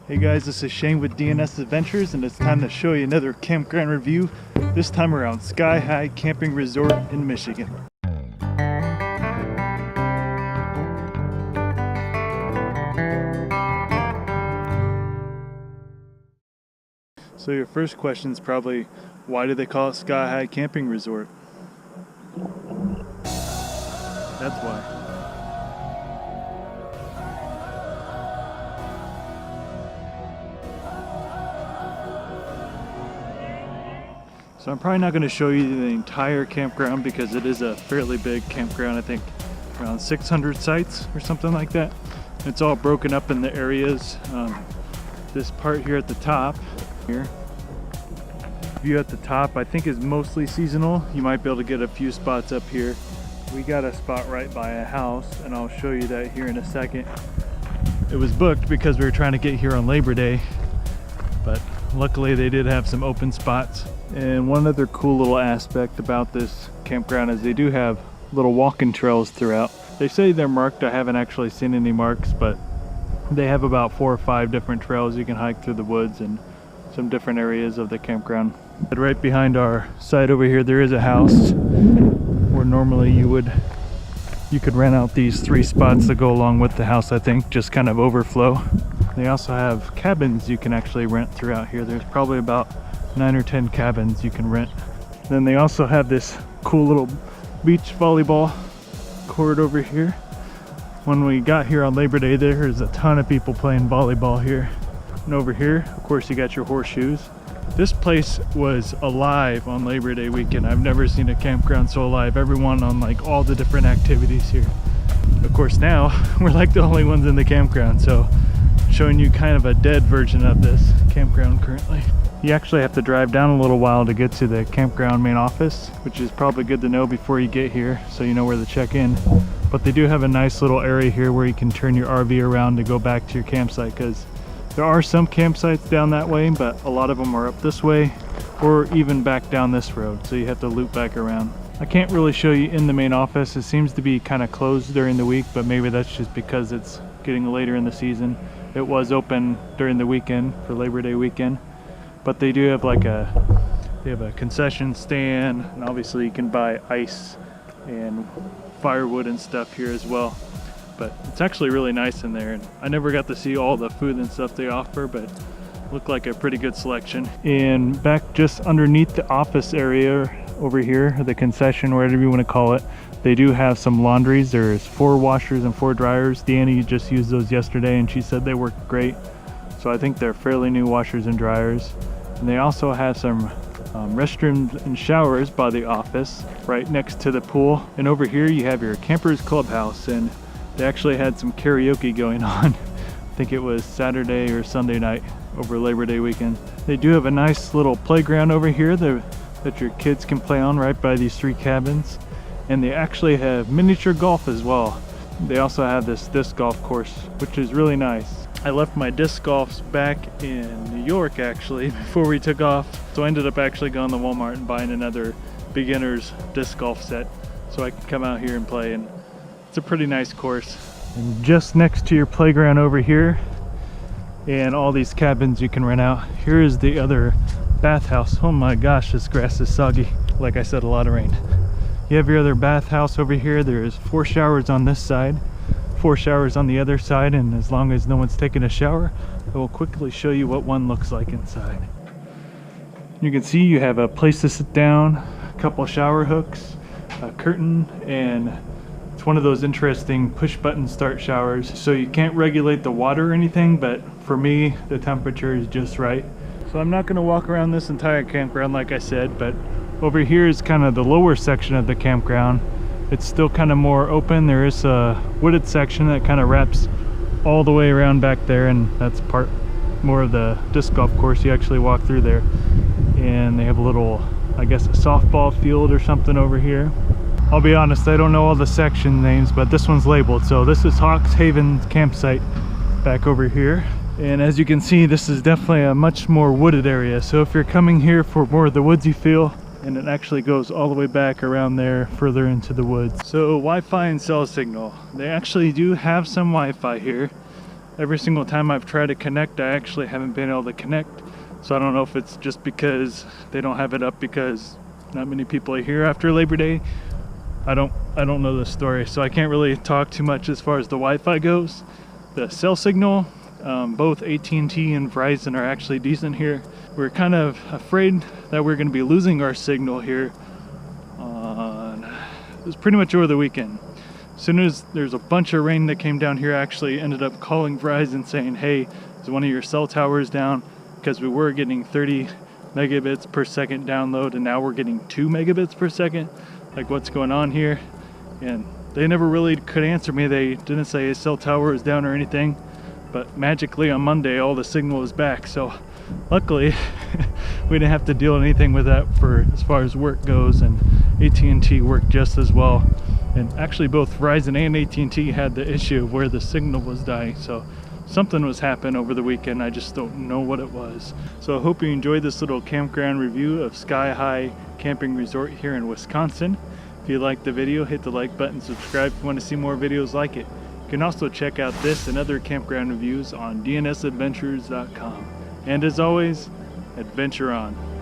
Hey guys, this is Shane with DnSAdventures, and it's time to show you another campground review, this time around Sky High Camping Resort in Michigan. So your first question is probably, why do they call it Sky High Camping Resort? That's why. So I'm probably not going to show you the entire campground because it is a fairly big campground. I think around 600 sites or something like that. It's all broken up in the areas. This part here at the top, here, view at the top, I think is mostly seasonal. You might be able to get a few spots up here. We got a spot right by a house, and I'll show you that here in a second. It was booked because we were trying to get here on Labor Day, but luckily they did have some open spots. And one other cool little aspect about this campground is they do have little walking trails throughout. They say they're marked. I haven't actually seen any marks, but they have about 4 or 5 different trails you can hike through the woods and some different areas of the campground. But right behind our site over here, there is a house where normally you could rent out these 3 spots that go along with the house, I think, just kind of overflow. They also have cabins you can actually rent throughout here. There's probably about 9 or 10 cabins you can rent. Then they also have this cool little beach volleyball court over here. When we got here on Labor Day, there's a ton of people playing volleyball here. And over here, of course, you got your horseshoes. This place was alive on Labor Day weekend. I've never seen a campground so alive. Everyone on like all the different activities here. Of course, now we're like the only ones in the campground, so showing you kind of a dead version of this campground currently. You actually have to drive down a little while to get to the campground main office, which is probably good to know before you get here so you know where to check in. But they do have a nice little area here where you can turn your RV around to go back to your campsite, because there are some campsites down that way, but a lot of them are up this way or even back down this road, so you have to loop back around. I can't really show you in the main office. It seems to be kind of closed during the week, but maybe that's just because it's getting later in the season. It was open during the weekend for Labor Day weekend. But they do have they have a concession stand, and obviously you can buy ice and firewood and stuff here as well. But it's actually really nice in there, and I never got to see all the food and stuff they offer, but looked like a pretty good selection. And back just underneath the office area over here, the concession, or whatever you want to call it, they do have some laundries. There's 4 washers and 4 dryers. Deanna just used those yesterday, and she said they work great. So I think they're fairly new washers and dryers. And they also have some restrooms and showers by the office right next to the pool. And over here you have your campers clubhouse, and they actually had some karaoke going on. I think it was Saturday or Sunday night over Labor Day weekend. They do have a nice little playground over here that your kids can play on right by these 3 cabins. And they actually have miniature golf as well. They also have this disc golf course, which is really nice. I left my disc golfs back in New York actually before we took off, so I ended up actually going to Walmart and buying another beginner's disc golf set so I can come out here and play, and it's a pretty nice course. And just next to your playground over here and all these cabins you can rent out, here is the other bathhouse. Oh my gosh, this grass is soggy. Like I said, a lot of rain. You have your other bathhouse over here. There's 4 showers on this side, 4 showers on the other side, and as long as no one's taking a shower, I will quickly show you what one looks like inside. You can see you have a place to sit down, a couple shower hooks, a curtain, and it's one of those interesting push button start showers, so you can't regulate the water or anything, but for me the temperature is just right. So I'm not going to walk around this entire campground like I said, but over here is kind of the lower section of the campground. It's still kind of more open. There is a wooded section that kind of wraps all the way around back there, and that's part more of the disc golf course. You actually walk through there, and they have a little, I guess, a softball field or something over here. I'll be honest, I don't know all the section names, but this one's labeled. So this is Hawks Haven campsite back over here. And as you can see, this is definitely a much more wooded area. So if you're coming here for more of the woodsy feel, and it actually goes all the way back around there further into the woods. So Wi-Fi and cell signal. They actually do have some Wi-Fi here. every single time I've tried to connect, I actually haven't been able to connect. So I don't know if it's just because they don't have it up because not many people are here after Labor Day. I don't know the story, so I can't really talk too much as far as the Wi-Fi goes. The cell signal, both AT&T and Verizon are actually decent here. We're kind of afraid that we're going to be losing our signal here. It was pretty much over the weekend. As soon as there's a bunch of rain that came down here, I actually ended up calling Verizon saying, hey, is one of your cell towers down? Because we were getting 30 megabits per second download, and now we're getting 2 megabits per second. Like, what's going on here? And they never really could answer me. They didn't say a cell tower is down or anything, but magically on Monday all the signal was back. So luckily we didn't have to deal with anything with that for as far as work goes, and AT&T worked just as well. And actually both Verizon and AT&T had the issue where the signal was dying, so something was happening over the weekend. I just don't know what it was. So I hope you enjoyed this little campground review of Sky High Camping Resort here in Wisconsin. If you liked the video, hit the like button, subscribe if you want to see more videos like it. You can also check out this and other campground reviews on DnSAdventures.com. And as always, adventure on.